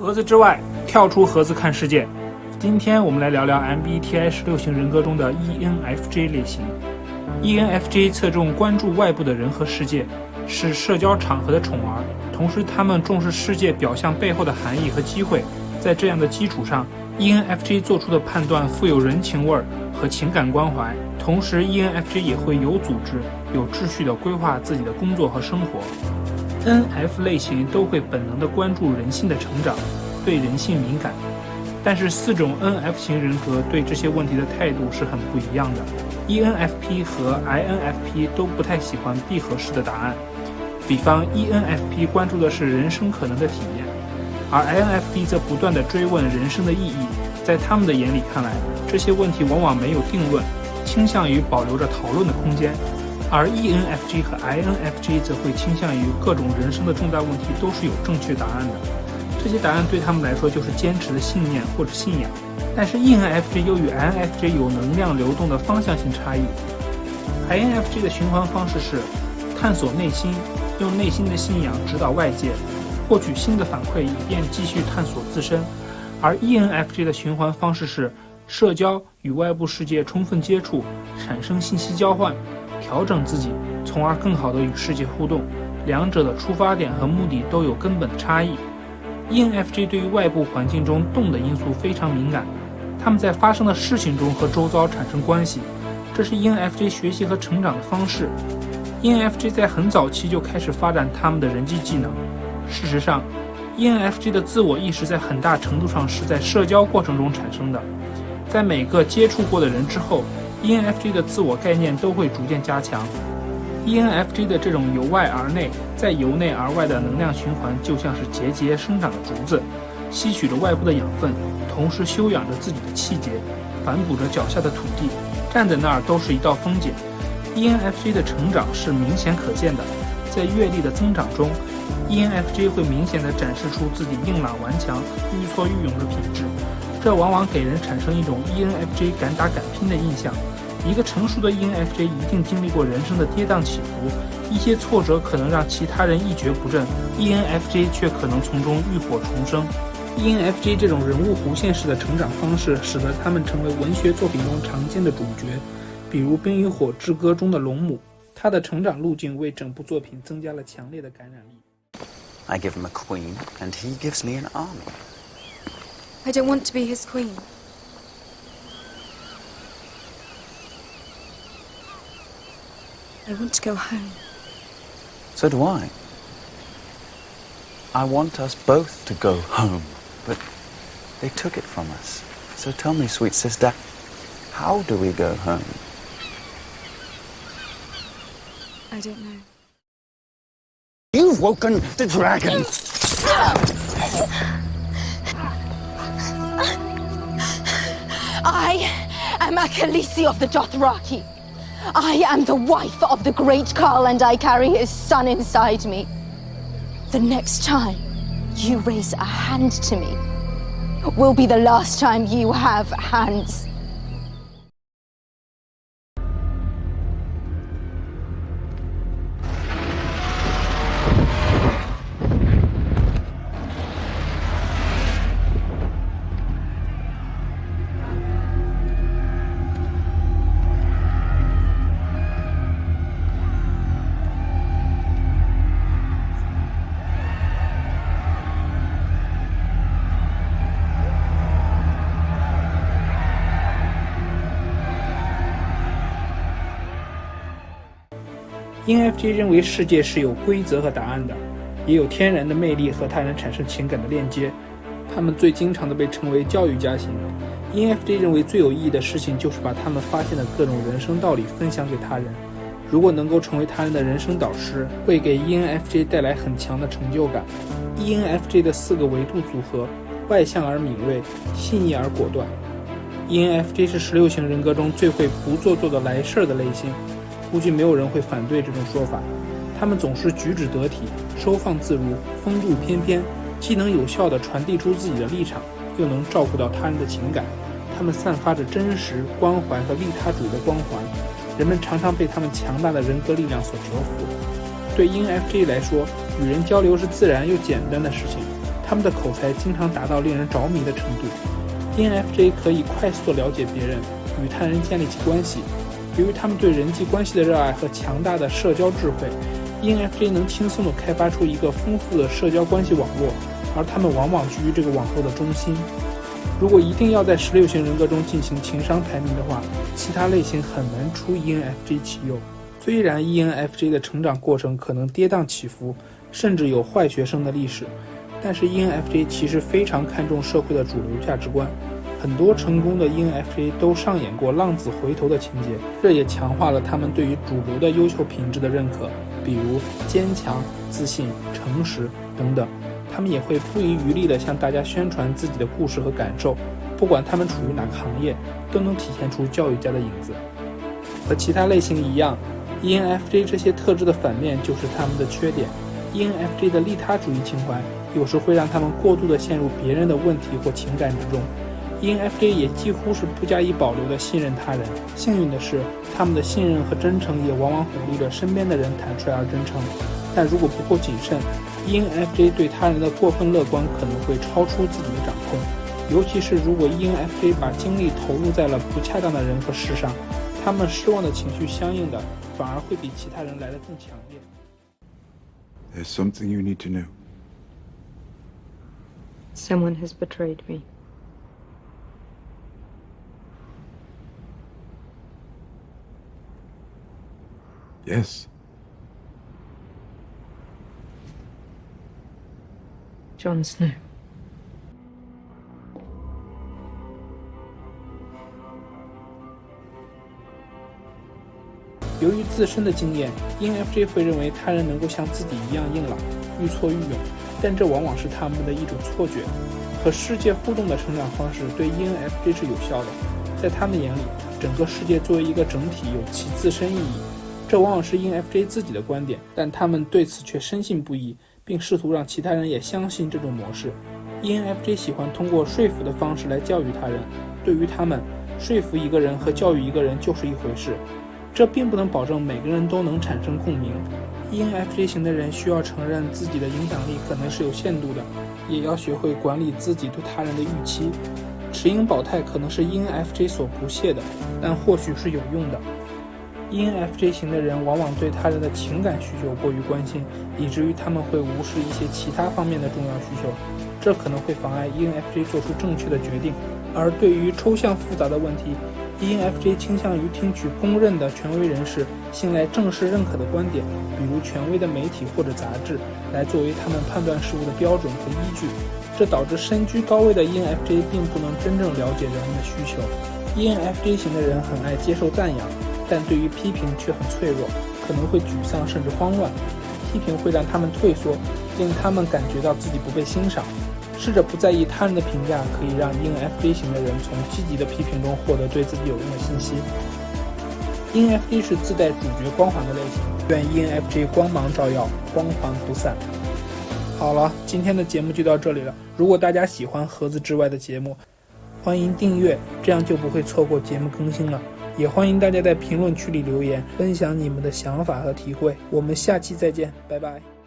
盒子之外，跳出盒子看世界。今天我们来聊聊 MBTI 16型人格中的 ENFJ 类型。ENFJ 侧重关注外部的人和世界，是社交场合的宠儿，同时他们重视世界表象背后的含义和机会。在这样的基础上， ENFJ 做出的判断富有人情味和情感关怀，同时 ENFJ 也会有组织、有秩序地规划自己的工作和生活。NF 类型都会本能地关注人性的成长，对人性敏感，但是4种 NF 型人格对这些问题的态度是很不一样的。ENFP 和 INFP 都不太喜欢闭合式的答案，比方 ENFP 关注的是人生可能的体验，而 INFP 则不断地追问人生的意义。在他们的眼里看来，这些问题往往没有定论，倾向于保留着讨论的空间。而 ENFJ 和 INFJ 则会倾向于各种人生的重大问题都是有正确答案的，这些答案对他们来说就是坚持的信念或者信仰。但是 ENFJ 又与 INFJ 有能量流动的方向性差异。INFJ 的循环方式是探索内心，用内心的信仰指导外界，获取新的反馈以便继续探索自身。而 ENFJ 的循环方式是社交，与外部世界充分接触，产生信息交换，调整自己，从而更好地与世界互动。两者的出发点和目的都有根本的差异。ENFJ 对于外部环境中动的因素非常敏感，他们在发生的事情中和周遭产生关系，这是 ENFJ 学习和成长的方式。ENFJ 在很早期就开始发展他们的人际技能。事实上， ENFJ 的自我意识在很大程度上是在社交过程中产生的。在每个接触过的人之后， ENFJ 的自我概念都会逐渐加强。ENFJ 的这种由外而内，再由内而外的能量循环，就像是节节生长的竹子，吸取着外部的养分，同时修养着自己的气节，反哺着脚下的土地，站在那儿都是一道风景。ENFJ 的成长是明显可见的，在阅历的增长中， ENFJ 会明显地展示出自己硬朗顽强、愈挫愈勇的品质，这往往给人产生一种 ENFJ 敢打敢拼的印象。一个成熟的 ENFJ 一定经历过人生的跌宕起伏，一些挫折可能让其他人一蹶不振， ENFJ 却可能从中浴火重生。ENFJ 这种人物弧线式的成长方式，使得他们成为文学作品中常见的主角，比如《冰与火之歌》中的龙母，他的成长路径为整部作品增加了强烈的感染力。 I give him a queen, and he gives me an army. I don't want to be his queen. I want to go home. So do I. I want us both to go home, but they took it from us. So tell me, sweet sister, how do we go home? I don't know. You've woken the dragon! I am Khaleesi of the Dothraki. I am the wife of the great Khal, and I carry his son inside me. The next time you raise a hand to me will be the last time you have hands. ENFJ 认为世界是有规则和答案的，也有天然的魅力和他人产生情感的链接。他们最经常的被称为教育家型。ENFJ 认为最有意义的事情就是把他们发现的各种人生道理分享给他人。如果能够成为他人的人生导师，会给 ENFJ 带来很强的成就感。ENFJ 的4个维度组合：外向而敏锐，细腻而果断。ENFJ 是16型人格中最会不做作的来事儿的类型。估计没有人会反对这种说法。他们总是举止得体，收放自如，风度翩翩，既能有效地传递出自己的立场，又能照顾到他人的情感。他们散发着真实、关怀和利他主义的光环，人们常常被他们强大的人格力量所折服。对 ENFJ 来说，与人交流是自然又简单的事情，他们的口才经常达到令人着迷的程度。ENFJ 可以快速地了解别人，与他人建立起关系。由于他们对人际关系的热爱和强大的社交智慧， ENFJ 能轻松地开发出一个丰富的社交关系网络，而他们往往居于这个网络的中心。如果一定要在16型人格中进行情商排名的话，其他类型很难出 ENFJ 其右。虽然 ENFJ 的成长过程可能跌宕起伏，甚至有坏学生的历史，但是 ENFJ 其实非常看重社会的主流价值观。很多成功的 ENFJ 都上演过浪子回头的情节，这也强化了他们对于主流的优秀品质的认可，比如坚强、自信、诚实等等。他们也会不遗余力地向大家宣传自己的故事和感受，不管他们处于哪个行业，都能体现出教育家的影子。和其他类型一样， ENFJ 这些特质的反面就是他们的缺点。 ENFJ 的利他主义情怀有时会让他们过度地陷入别人的问题或情感之中。 ENFJ 也几乎是不加以保留地信任他人，幸运的是，他们的信任和真诚也往往鼓励着身边的人坦率而真诚。但如果不够谨慎， ENFJ 对他人的过分乐观可能会超出自己的掌控，尤其是如果 ENFJ 把精力投入在了不恰当的人和事上，他们失望的情绪相应的反而会比其他人来得更强烈。 There's something you need to know. Someone has betrayed me. Yes. Jon Snow. 由于自身的经验， ENFJ 会认为他人能够像自己一样硬朗、愈挫愈勇，但这往往是他们的一种错觉。和世界互动的成长方式对 ENFJ 是有效的，在他们眼里，整个世界作为一个整体有其自身意义，这往往是 ENFJ 自己的观点，但他们对此却深信不疑，并试图让其他人也相信这种模式。 ENFJ 喜欢通过说服的方式来教育他人，对于他们，说服一个人和教育一个人就是一回事，这并不能保证每个人都能产生共鸣。 ENFJ 型的人需要承认自己的影响力可能是有限度的，也要学会管理自己对他人的预期。持盈保泰可能是 ENFJ 所不屑的，但或许是有用的。 ENFJ 型的人往往对他人的情感需求过于关心，以至于他们会无视一些其他方面的重要需求，这可能会妨碍 ENFJ 做出正确的决定。而对于抽象复杂的问题， ENFJ 倾向于听取公认的权威人士信赖正式认可的观点，比如权威的媒体或者杂志，来作为他们判断事物的标准和依据。这导致身居高位的 ENFJ 并不能真正了解人们的需求。ENFJ 型的人很爱接受赞扬，但对于批评却很脆弱，可能会沮丧甚至慌乱。批评会让他们退缩，令他们感觉到自己不被欣赏。试着不在意他人的评价，可以让 ENFJ 型的人从积极的批评中获得对自己有用的信息。ENFJ 是自带主角光环的类型，愿 ENFJ 光芒照耀，光环不散。好了，今天的节目就到这里了。如果大家喜欢盒子之外的节目，欢迎订阅，这样就不会错过节目更新了。也欢迎大家在评论区里留言，分享你们的想法和体会。我们下期再见，拜拜。